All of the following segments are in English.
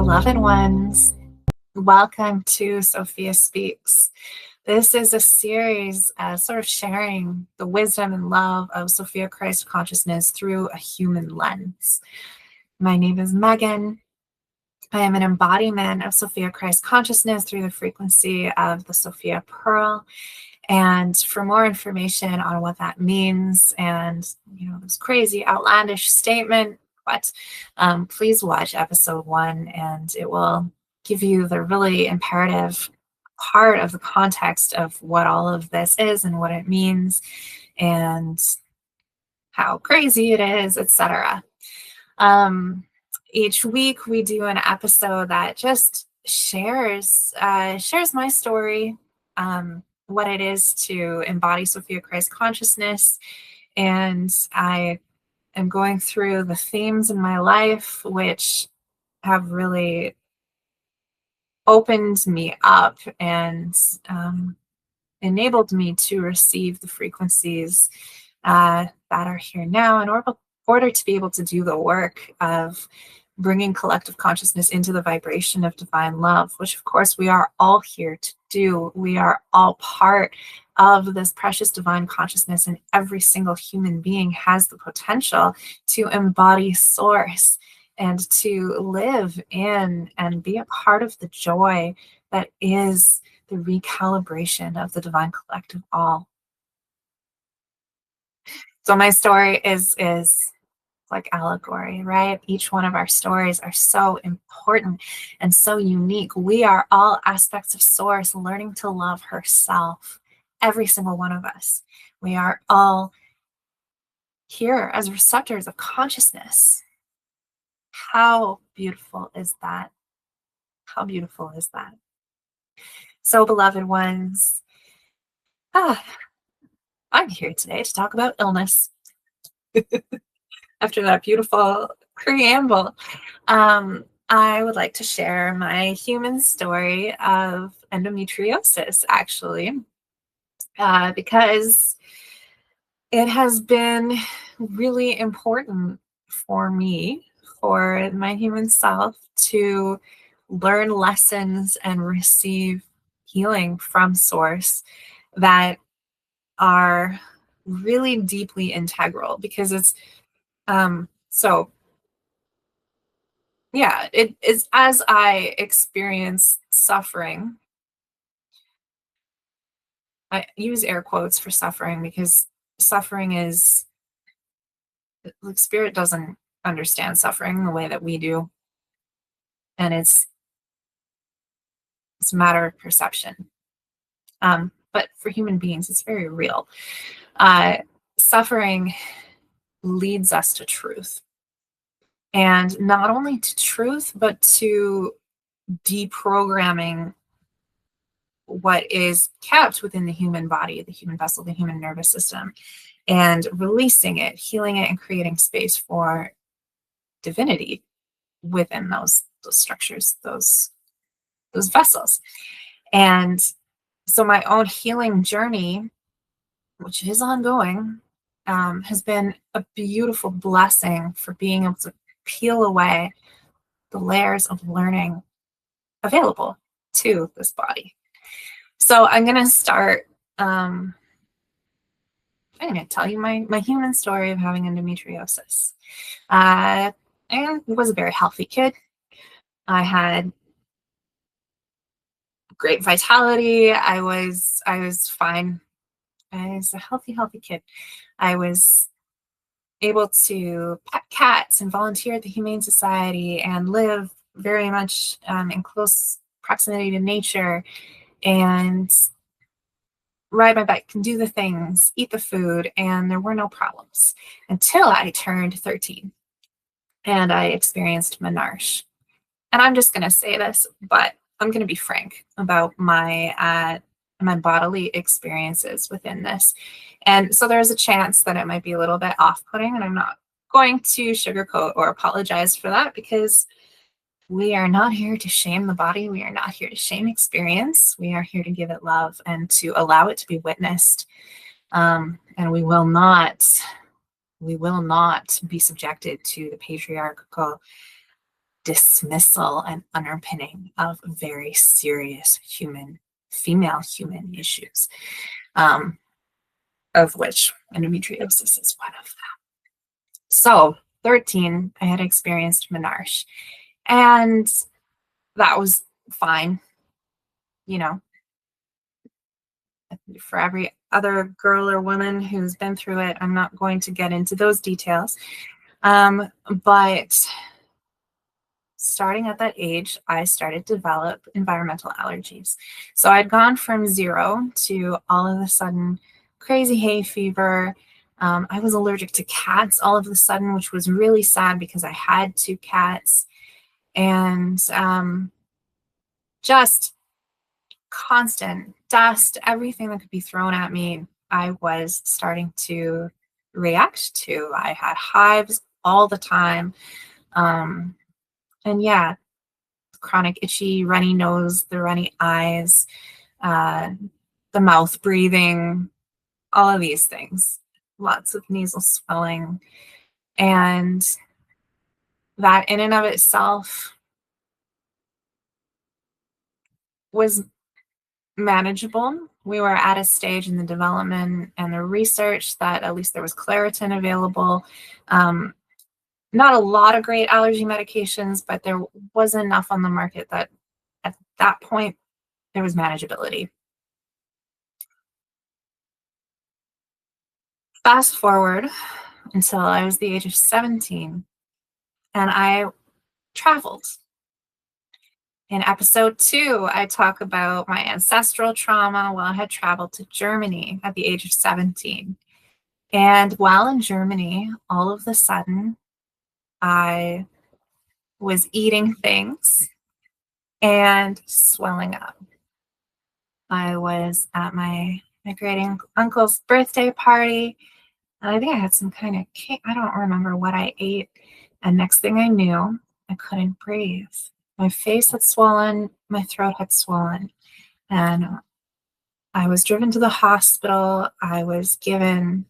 Beloved ones, welcome to Sophia Speaks. This is a series sort of sharing the wisdom and love of Sophia Christ consciousness through a human lens. My name is Megan. I am an embodiment of Sophia Christ consciousness through the frequency of the Sophia Pearl. And for more information on what that means and, this crazy outlandish statement, please watch episode 1, and it will give you the really imperative part of the context of what all of this is and what it means and how crazy it is, etc. Each week we do an episode that just shares my story, what it is to embody Sophia Christ consciousness, and I am going through the themes in my life which have really opened me up and enabled me to receive the frequencies that are here now in order to be able to do the work of bringing collective consciousness into the vibration of divine love, which of course we are all here to do. We are all part of this precious divine consciousness, and every single human being has the potential to embody source and to live in and be a part of the joy that is the recalibration of the divine collective all. So my story is like allegory, right? Each one of our stories are so important and so unique. We are all aspects of source learning to love herself, every single one of us. We are all here as receptors of consciousness. How beautiful is that? How beautiful is that? So, beloved ones, I'm here today to talk about illness. After that beautiful preamble, I would like to share my human story of endometriosis, actually, because it has been really important for me, for my human self, to learn lessons and receive healing from source that are really deeply integral, because it's it is, as I experience suffering, I use air quotes for suffering because suffering is, like, spirit doesn't understand suffering the way that we do, and it's a matter of perception. But for human beings, it's very real. Suffering leads us to truth. And not only to truth, but to deprogramming what is kept within the human body, the human vessel, the human nervous system, and releasing it, healing it, and creating space for divinity within those structures, those vessels. And so my own healing journey, which is ongoing, has been a beautiful blessing for being able to peel away the layers of learning available to this body. So I'm going to start, I'm going to tell you my human story of having endometriosis. I was a very healthy kid. I had great vitality. I was fine. I was a healthy kid. I was able to pet cats and volunteer at the Humane Society and live very much in close proximity to nature and ride my bike and do the things, eat the food, and there were no problems until I turned 13 and I experienced menarche. And I'm just going to say this, but I'm going to be frank about my bodily experiences within this. And so there's a chance that it might be a little bit off-putting, and I'm not going to sugarcoat or apologize for that, because we are not here to shame the body. We are not here to shame experience. We are here to give it love and to allow it to be witnessed. And we will not be subjected to the patriarchal dismissal and underpinning of very serious female human issues, of which endometriosis is one of them. So 13, I had experienced menarche, and that was fine. For every other girl or woman who's been through it, I'm not going to get into those details. But starting at that age, I started to develop environmental allergies. So I'd gone from 0 to all of a sudden crazy hay fever. I was allergic to cats all of a sudden, which was really sad because I had 2 cats. And just constant dust, everything that could be thrown at me, I was starting to react to. I had hives all the time. And yeah, chronic itchy, runny nose, the runny eyes, the mouth breathing, all of these things, lots of nasal swelling. And that in and of itself was manageable. We were at a stage in the development and the research that at least there was Claritin available. Not a lot of great allergy medications, but there was enough on the market that at that point there was manageability. Fast forward until I was the age of 17, and I traveled. In episode 2, I talk about my ancestral trauma while I had traveled to Germany at the age of 17. And while in Germany, all of a sudden, I was eating things and swelling up. I was at my great uncle's birthday party, and I think I had some kind of cake. I don't remember what I ate. And next thing I knew, I couldn't breathe. My face had swollen, my throat had swollen, and I was driven to the hospital. I was given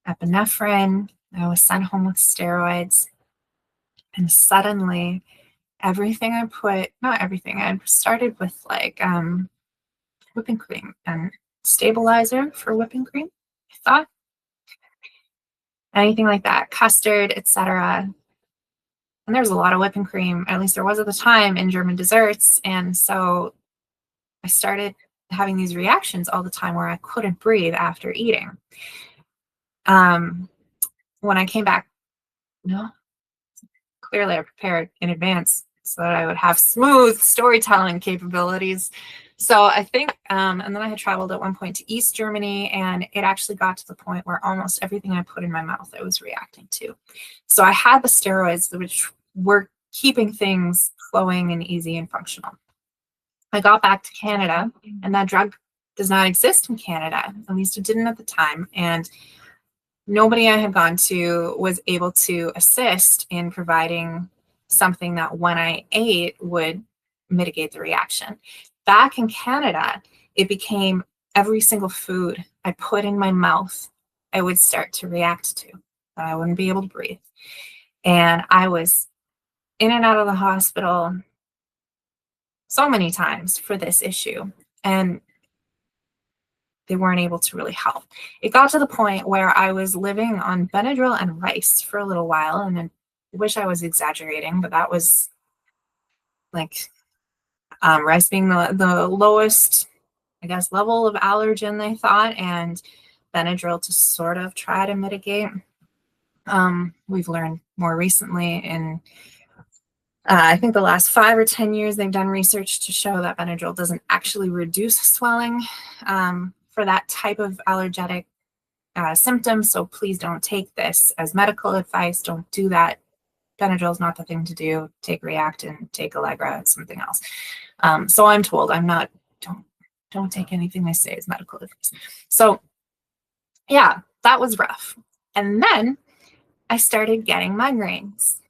epinephrine. I was sent home with steroids. And suddenly, everything I put, not everything, I started with like whipping cream and stabilizer for whipping cream, I thought. Anything like that, custard, etc. And there was a lot of whipping cream, at least there was at the time, in German desserts. And so I started having these reactions all the time where I couldn't breathe after eating. When I came back, clearly I prepared in advance so that I would have smooth storytelling capabilities. So I think, and then I had traveled at one point to East Germany, and it actually got to the point where almost everything I put in my mouth I was reacting to. So I had the steroids, which were keeping things flowing and easy and functional. I got back to Canada, and that drug does not exist in Canada. At least it didn't at the time. And nobody I had gone to was able to assist in providing something that when I ate would mitigate the reaction. Back in Canada, it became every single food I put in my mouth, I would start to react to. I wouldn't be able to breathe. And I was in and out of the hospital so many times for this issue, and they weren't able to really help. It got to the point where I was living on Benadryl and rice for a little while, and I wish I was exaggerating, but that was like rice being the lowest, I guess, level of allergen, they thought, and Benadryl to sort of try to mitigate. We've learned more recently in I think the last 5 or 10 years, they've done research to show that Benadryl doesn't actually reduce swelling for that type of allergenic symptom. So please don't take this as medical advice. Don't do that. Benadryl is not the thing to do. Take Reactin, take Allegra, something else. So I'm told. I'm not. Don't take anything they say as medical advice. So yeah, that was rough. And then I started getting migraines.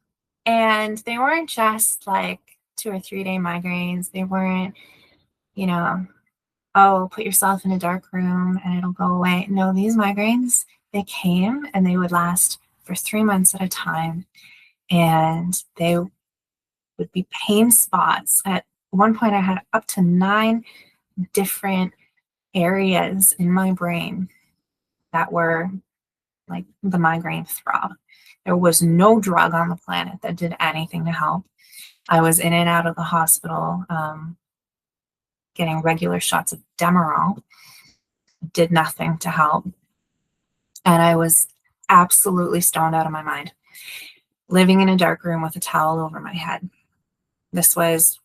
And they weren't just like 2 or 3 day migraines. They weren't, oh, put yourself in a dark room and it'll go away. No, these migraines, they came and they would last for 3 months at a time. And they would be pain spots. At one point, I had up to 9 different areas in my brain that were like the migraine throb. There was no drug on the planet that did anything to help. I was in and out of the hospital, getting regular shots of Demerol, did nothing to help. And I was absolutely stoned out of my mind, living in a dark room with a towel over my head. This was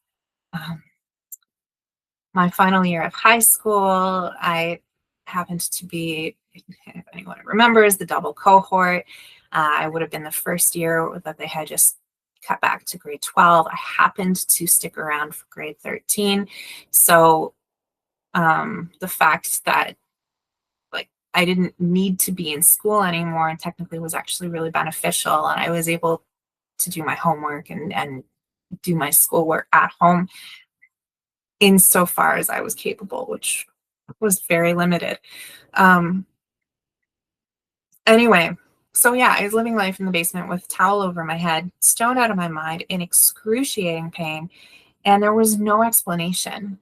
my final year of high school. I happened to be, if anyone remembers, the double cohort. I would have been the first year that they had just cut back to grade 12. I happened to stick around for grade 13. So the fact that like I didn't need to be in school anymore and technically was actually really beneficial. And I was able to do my homework and do my schoolwork at home insofar as I was capable, which was very limited. Anyway, so yeah, I was living life in the basement with a towel over my head, stoned out of my mind, in excruciating pain, and there was no explanation.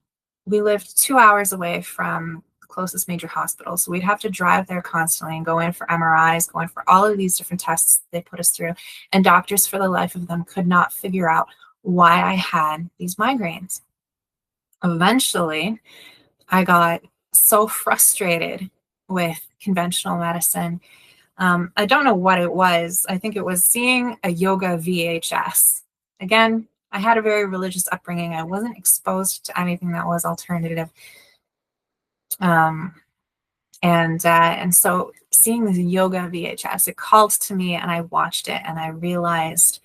We lived 2 hours away from the closest major hospital, so we'd have to drive there constantly and go in for MRIs, go in for all of these different tests they put us through, and doctors for the life of them could not figure out why I had these migraines. Eventually, I got so frustrated with conventional medicine. I don't know what it was. I think it was seeing a yoga VHS. Again, I had a very religious upbringing. I wasn't exposed to anything that was alternative. And so seeing this yoga VHS, it called to me and I watched it and I realized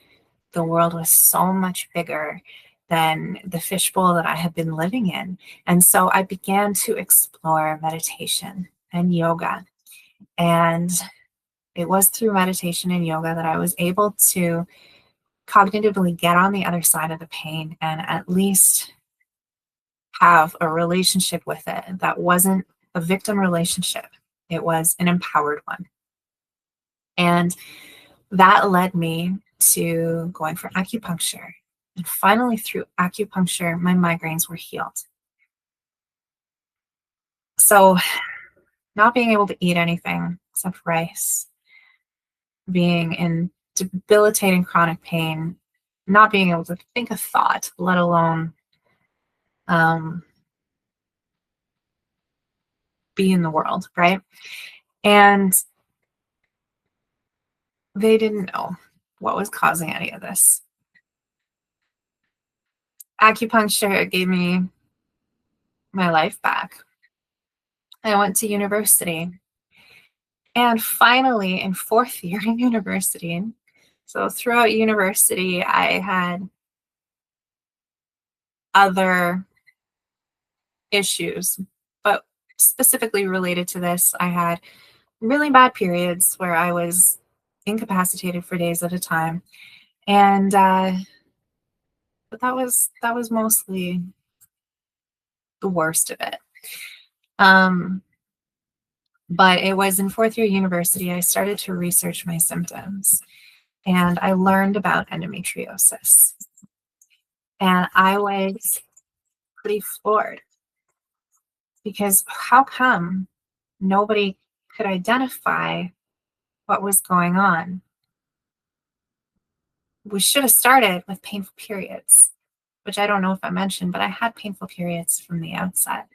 the world was so much bigger than the fishbowl that I had been living in. And so I began to explore meditation and yoga. And it was through meditation and yoga that I was able to cognitively get on the other side of the pain and at least have a relationship with it that wasn't a victim relationship. It was an empowered one. And that led me to going for acupuncture. And finally, through acupuncture, my migraines were healed. So, not being able to eat anything except rice, being in debilitating chronic pain, not being able to think a thought, let alone be in the world, right? And they didn't know what was causing any of this. Acupuncture gave me my life back. I went to university. And finally, in 4th year of university, so throughout university, I had other issues, but specifically related to this, I had really bad periods where I was incapacitated for days at a time. And but that was mostly the worst of it. But it was in 4th year university, I started to research my symptoms and I learned about endometriosis. And I was pretty floored because how come nobody could identify what was going on? We should have started with painful periods, which I don't know if I mentioned, but I had painful periods from the outset.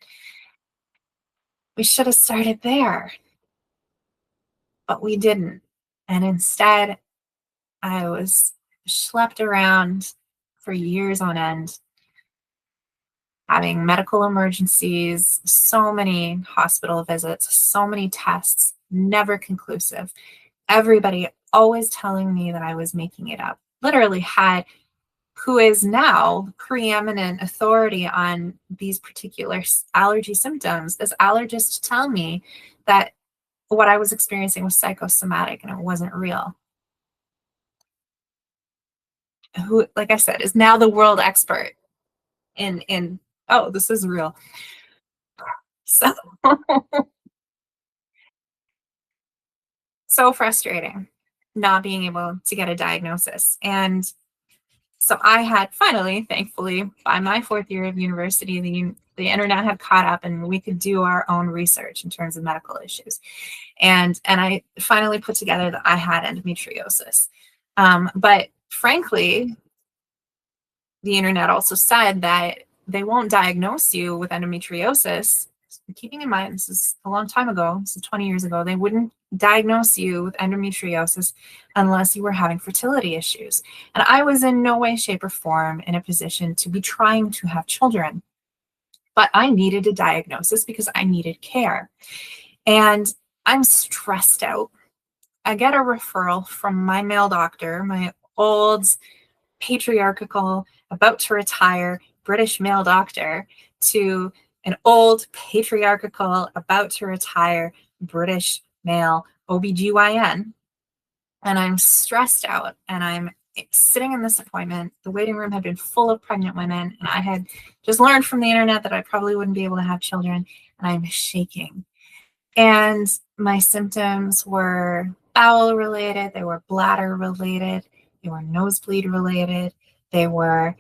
We should have started there, but we didn't. And instead, I was schlepped around for years on end, having medical emergencies, so many hospital visits, so many tests, never conclusive. Everybody always telling me that I was making it up. Literally had who is now preeminent authority on these particular allergy symptoms, this allergist tell me that what I was experiencing was psychosomatic and it wasn't real. Who, like I said, is now the world expert in oh, this is real. So so frustrating not being able to get a diagnosis. And So I had finally, thankfully, by my fourth year of university, the internet had caught up and we could do our own research in terms of medical issues. And I finally put together that I had endometriosis. But frankly, the internet also said that they won't diagnose you with endometriosis. Keeping in mind, this is a long time ago, this is 20 years ago, they wouldn't diagnose you with endometriosis unless you were having fertility issues. And I was in no way, shape, or form in a position to be trying to have children. But I needed a diagnosis because I needed care. And I'm stressed out. I get a referral from my male doctor, my old patriarchal, about to retire British male doctor, to an old patriarchal, about to retire British male OBGYN. And I'm stressed out and I'm sitting in this appointment. The waiting room had been full of pregnant women, and I had just learned from the internet that I probably wouldn't be able to have children, and I'm shaking. And my symptoms were bowel related, they were bladder related, they were nosebleed related, they were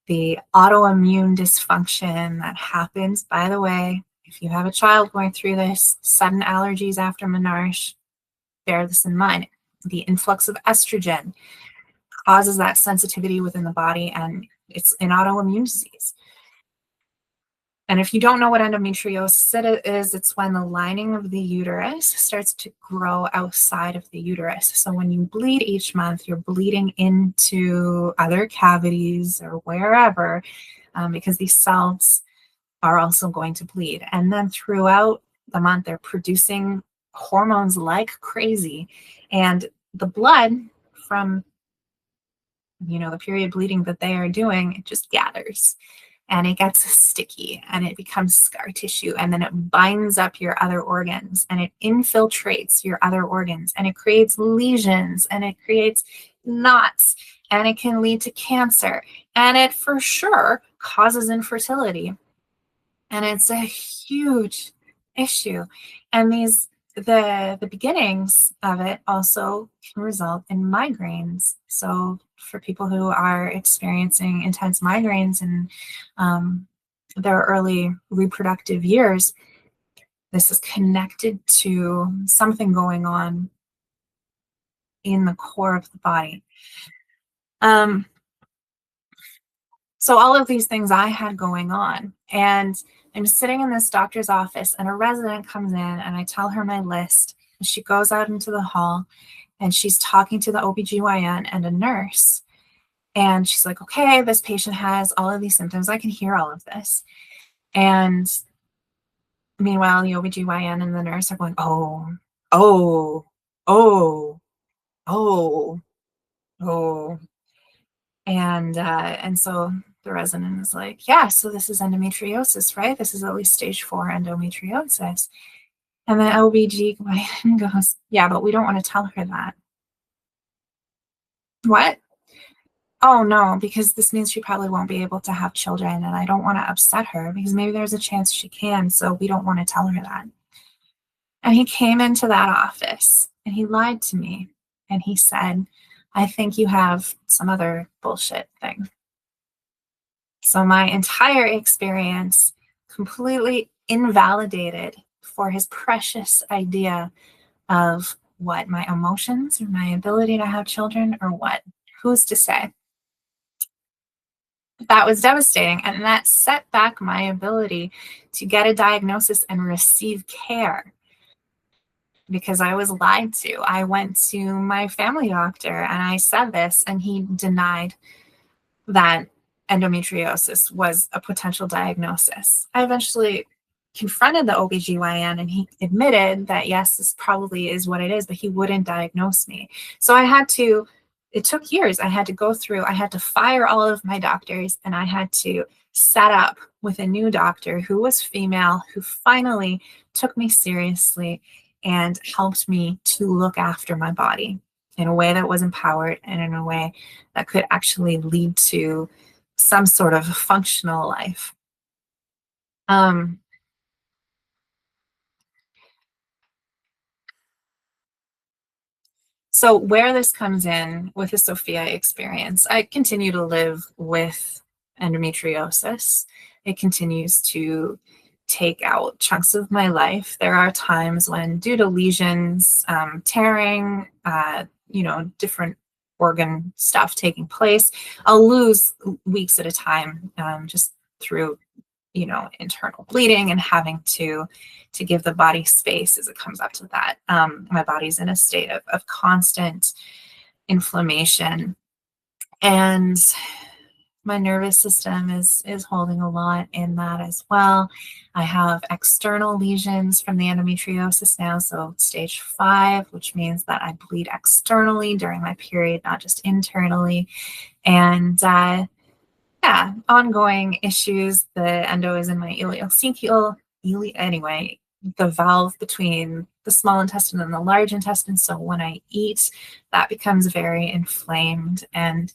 the autoimmune dysfunction that happens. By the way, if you have a child going through this, sudden allergies after menarche, bear this in mind. The influx of estrogen causes that sensitivity within the body, and it's an autoimmune disease. And if you don't know what endometriosis is, it's when the lining of the uterus starts to grow outside of the uterus. So when you bleed each month, you're bleeding into other cavities or wherever, because these cells are also going to bleed. And then throughout the month, they're producing hormones like crazy. And the blood from, the period bleeding that they are doing, it just gathers and it gets sticky and it becomes scar tissue, and then it binds up your other organs and it infiltrates your other organs and it creates lesions and it creates knots, and it can lead to cancer, and it for sure causes infertility. And it's a huge issue. And the beginnings of it also can result in migraines. So for people who are experiencing intense migraines in their early reproductive years, this is connected to something going on in the core of the body. So all of these things I had going on, and I'm sitting in this doctor's office and a resident comes in and I tell her my list, and she goes out into the hall and she's talking to the OBGYN and a nurse. And she's like, okay, this patient has all of these symptoms. I can hear all of this. And meanwhile, the OBGYN and the nurse are going, oh, oh, oh, oh, oh. And so the resident is like, yeah, so this is endometriosis, right? This is at least stage 4 endometriosis. And the OBGYN goes, yeah, but we don't want to tell her that. What? Oh, no, because this means she probably won't be able to have children, and I don't want to upset her because maybe there's a chance she can, so we don't want to tell her that. And he came into that office and he lied to me and he said, I think you have some other bullshit thing. So my entire experience completely invalidated for his precious idea of what my emotions or my ability to have children or what. Who's to say? That was devastating. And that set back my ability to get a diagnosis and receive care because I was lied to. I went to my family doctor and I said this, and he denied that endometriosis was a potential diagnosis. I eventually confronted the OBGYN and he admitted that yes, this probably is what it is, but he wouldn't diagnose me. So it took years. I had to fire all of my doctors and I had to set up with a new doctor who was female, who finally took me seriously and helped me to look after my body in a way that was empowered and in a way that could actually lead to some sort of functional life. So where this comes in with the Sophia experience, I continue to live with endometriosis. It continues to take out chunks of my life. There are times when, due to lesions, tearing, different organ stuff taking place, I'll lose weeks at a time, just through internal bleeding and having to give the body space as it comes up to that. My body's in a state of constant inflammation, and my nervous system is holding a lot in that as well. I have external lesions from the endometriosis now, so stage 5, which means that I bleed externally during my period, not just internally. And yeah, ongoing issues. The endo is in my ileocecal, anyway, the valve between the small intestine and the large intestine. So when I eat, that becomes very inflamed, and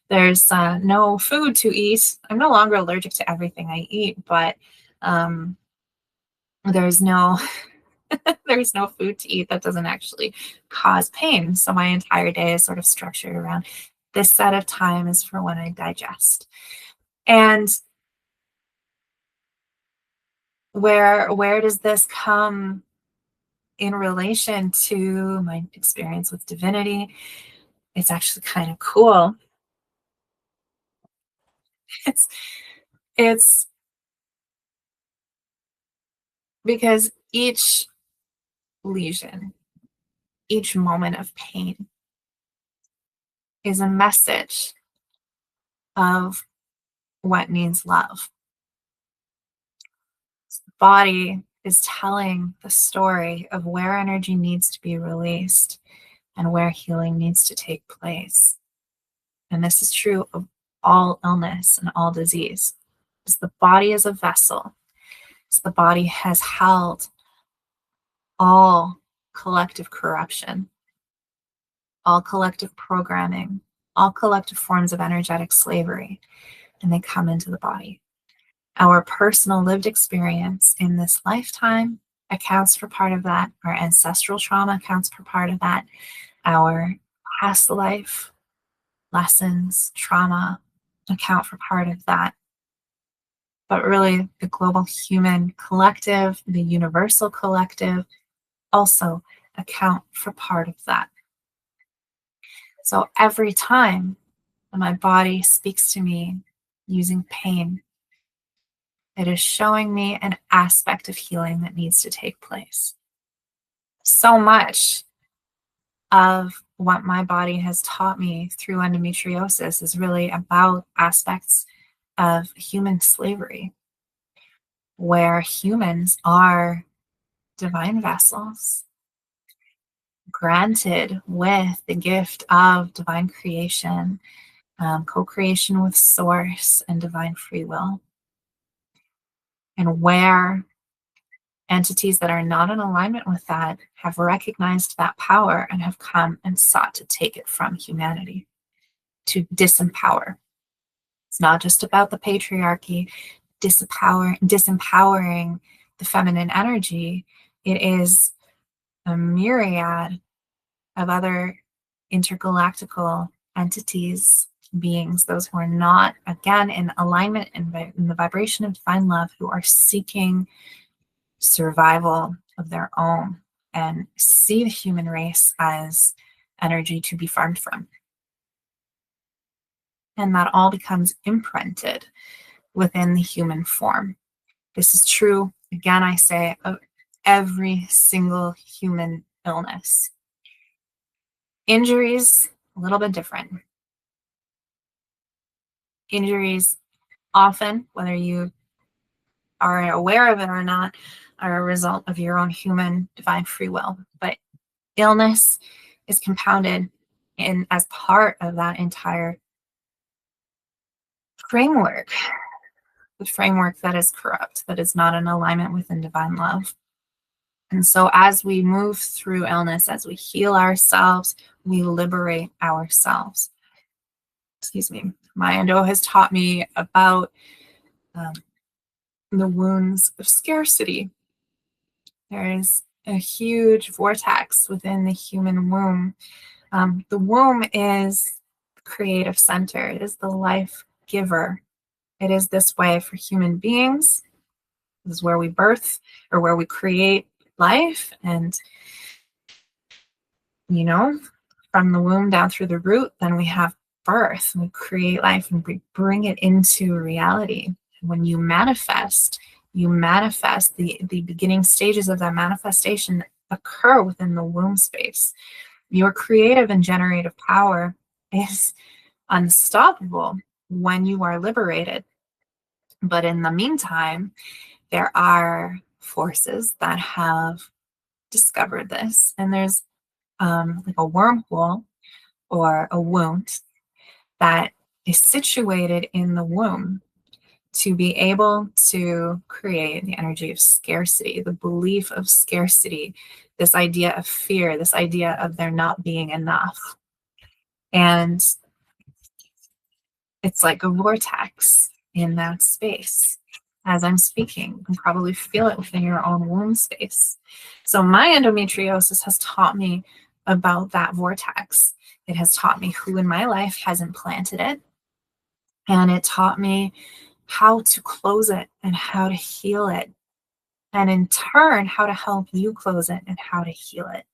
there's no food to eat. I'm no longer allergic to everything I eat, but there's no there's no food to eat that doesn't actually cause pain. So my entire day is sort of structured around this set of time is for when I digest. And where does this come in relation to my experience with divinity? It's actually kind of cool. It's it's because each lesion, each moment of pain is a message of what needs love. The body is telling the story of where energy needs to be released and where healing needs to take place. And this is true of all illness and all disease. Because the body is a vessel. So the body has held all collective corruption, all collective programming, all collective forms of energetic slavery, and they come into the body. Our personal lived experience in this lifetime accounts for part of that. Our ancestral trauma accounts for part of that. Our past life lessons, trauma account for part of that. But really, the global human collective, the universal collective, also account for part of that. So every time my body speaks to me using pain, it is showing me an aspect of healing that needs to take place. So much of what my body has taught me through endometriosis is really about aspects of human slavery, where humans are divine vessels granted with the gift of divine creation, co-creation with source, and divine free will. And where entities that are not in alignment with that have recognized that power and have come and sought to take it from humanity, to disempower. It's not just about the patriarchy, disempowering the feminine energy. It is a myriad of other intergalactical entities, beings, those who are not, again, in alignment in the vibration of divine love, who are seeking survival of their own and see the human race as energy to be farmed from. And that all becomes imprinted within the human form. This is true, again, I say, of every single human illness. Injuries, a little bit different. Injuries often, whether you are aware of it or not, are a result of your own human divine free will. But illness is compounded in as part of that entire framework, the framework that is corrupt, that is not in alignment within divine love. And so as we move through illness, as we heal ourselves, we liberate ourselves. Excuse me. My endo has taught me about the wounds of scarcity. There is a huge vortex within the human womb. The womb is the creative center. It is the life giver. It is this way for human beings. This is where we birth, or where we create life. And, from the womb down through the root, then we have birth, and we create life, and we bring it into reality. When you manifest the beginning stages of that manifestation occur within the womb space. Your creative and generative power is unstoppable when you are liberated. But in the meantime, there are forces that have discovered this, and there's like a wormhole or a wound that is situated in the womb to be able to create the energy of scarcity, the belief of scarcity, this idea of fear, this idea of there not being enough. And it's like a vortex in that space. As I'm speaking, you can probably feel it within your own womb space. So my endometriosis has taught me about that vortex. It has taught me who in my life has implanted it. And it taught me how to close it and how to heal it. And in turn, how to help you close it and how to heal it.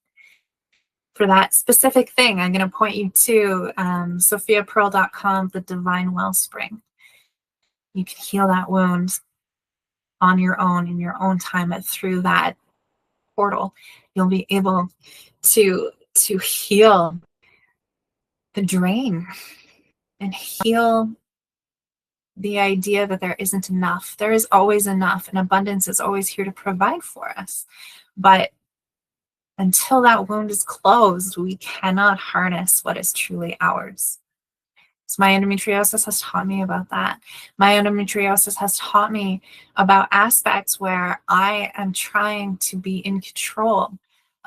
For that specific thing, I'm going to point you to sophiapearl.com, the Divine Wellspring. You can heal that wound on your own, in your own time, and through that portal. You'll be able to heal the drain and heal the idea that there isn't enough. There is always enough, and abundance is always here to provide for us. But until that wound is closed, we cannot harness what is truly ours. So my endometriosis has taught me about that. My endometriosis has taught me about aspects where I am trying to be in control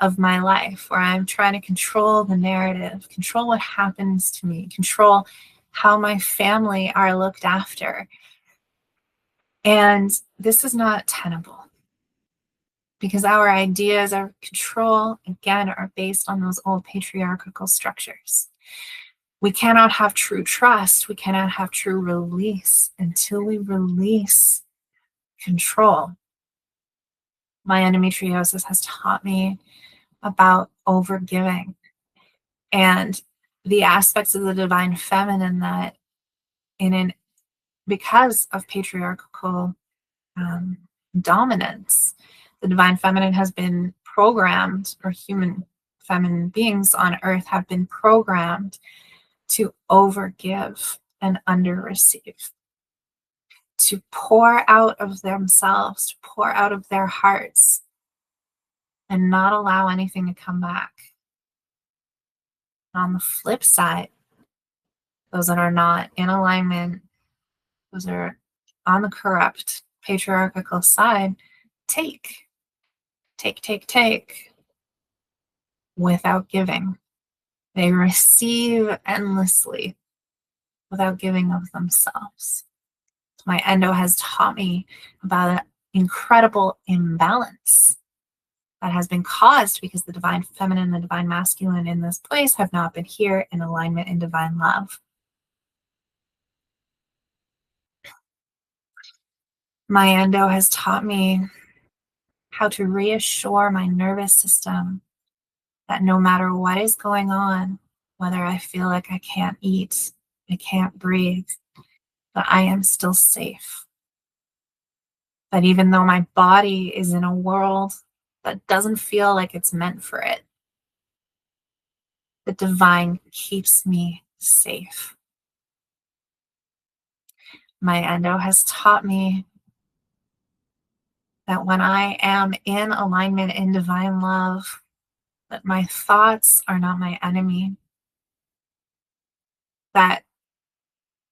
of my life, where I'm trying to control the narrative, control what happens to me, control how my family are looked after. And this is not tenable, because our ideas of control, again, are based on those old patriarchal structures. We cannot have true trust. We cannot have true release until we release control. My endometriosis has taught me about overgiving and the aspects of the divine feminine that because of patriarchal dominance, the divine feminine has been programmed, or human feminine beings on earth have been programmed to overgive and underreceive, to pour out of themselves, to pour out of their hearts, and not allow anything to come back. On the flip side, those that are not in alignment, those are on the corrupt patriarchal side, take without giving. They receive endlessly without giving of themselves. My endo has taught me about an incredible imbalance that has been caused because the divine feminine and the divine masculine in this place have not been here in alignment in divine love. My endo has taught me how to reassure my nervous system that no matter what is going on, whether I feel like I can't eat, I can't breathe, that I am still safe. That even though my body is in a world that doesn't feel like it's meant for it, the divine keeps me safe. My endo has taught me that when I am in alignment in divine love, that my thoughts are not my enemy, that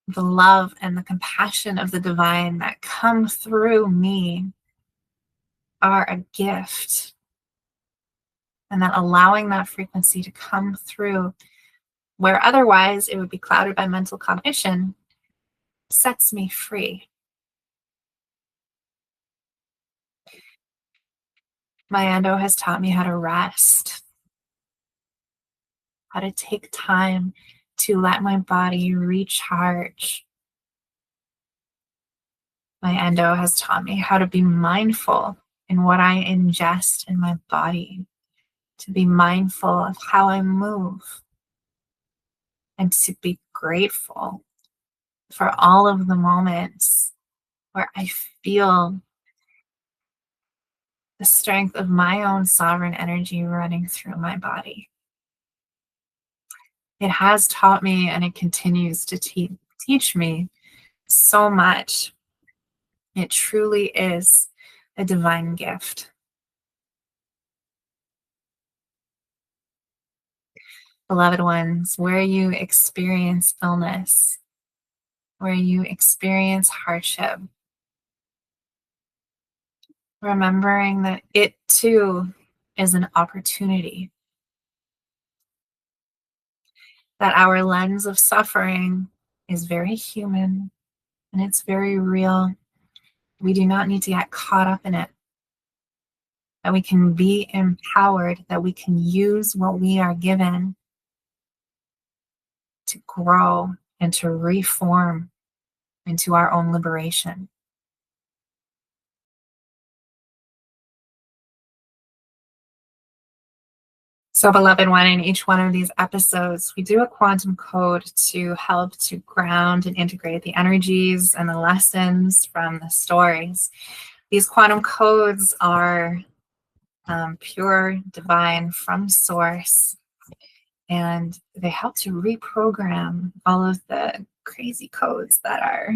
the love and the compassion of the divine that come through me are a gift, and that allowing that frequency to come through where otherwise it would be clouded by mental cognition sets me free. My endo has taught me how to rest, how to take time to let my body recharge. My endo has taught me how to be mindful in what I ingest in my body, to be mindful of how I move, and to be grateful for all of the moments where I feel the strength of my own sovereign energy running through my body. It has taught me, and it continues to teach me so much. It truly is a divine gift. Beloved ones, where you experience illness, where you experience hardship, remembering that it too is an opportunity, that our lens of suffering is very human and it's very real. We do not need to get caught up in it, that we can be empowered, that we can use what we are given to grow and to reform into our own liberation. So, beloved one, in each one of these episodes, we do a quantum code to help to ground and integrate the energies and the lessons from the stories. These quantum codes are pure, divine, from source, and they help to reprogram all of the crazy codes that are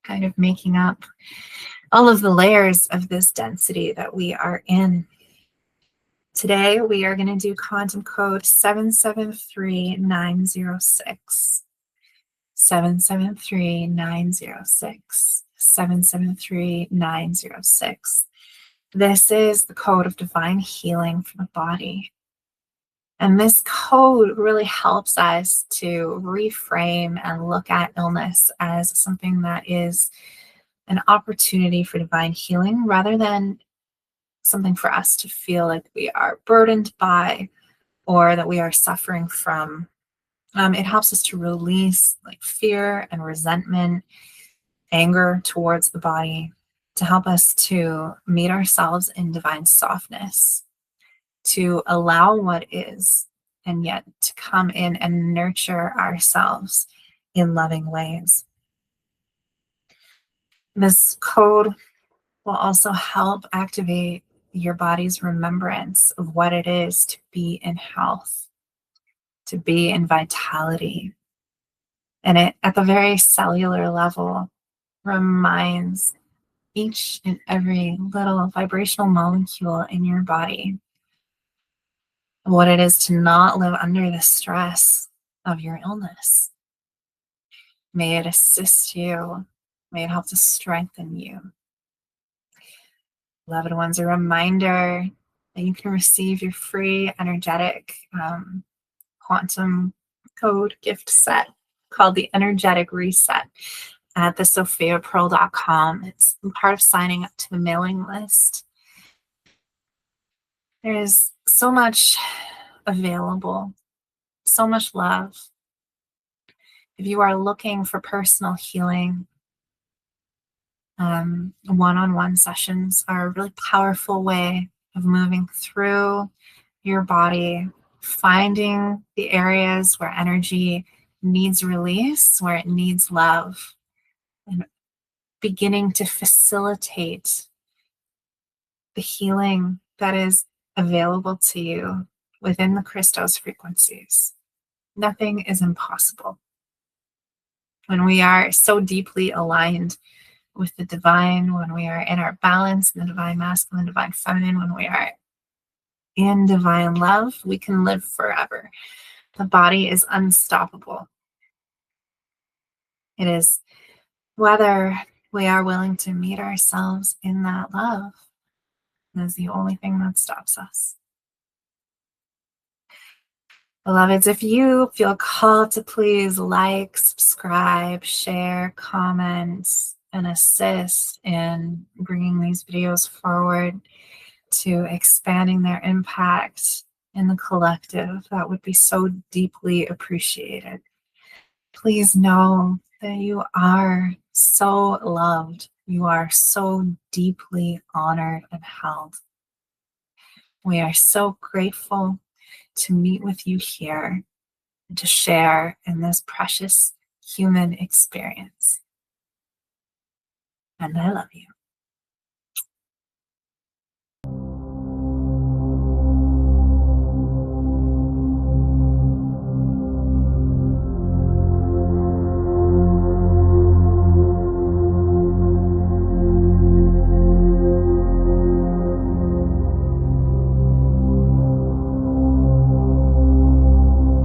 kind of making up all of the layers of this density that we are in. Today, we are going to do quantum code 773906. 773906. 773906. This is the code of divine healing for the body. And this code really helps us to reframe and look at illness as something that is an opportunity for divine healing rather than something for us to feel like we are burdened by or that we are suffering from. It helps us to release like fear and resentment, anger towards the body, to help us to meet ourselves in divine softness, to allow what is, and yet to come in and nurture ourselves in loving ways. This code will also help activate your body's remembrance of what it is to be in health, to be in vitality. And it, at the very cellular level, reminds each and every little vibrational molecule in your body of what it is to not live under the stress of your illness. May it assist you. May it help to strengthen you. Beloved ones, a reminder that you can receive your free energetic quantum code gift set called the Energetic Reset at the sophiapearl.com. It's part of signing up to the mailing list. There's so much available, so much love. If you are looking for personal healing, one-on-one sessions are a really powerful way of moving through your body, finding the areas where energy needs release, where it needs love, and beginning to facilitate the healing that is available to you within the Christos frequencies. Nothing is impossible. When we are so deeply aligned with the divine, when we are in our balance in the divine masculine, divine feminine, when we are in divine love, we can live forever. The body is unstoppable. It is whether we are willing to meet ourselves in that love is the only thing that stops us. Beloveds, if you feel called to please like, subscribe, share, comment, and assist in bringing these videos forward, to expanding their impact in the collective, that would be so deeply appreciated. Please know that you are so loved. You are so deeply honored and held. We are so grateful to meet with you here and to share in this precious human experience. And I love you.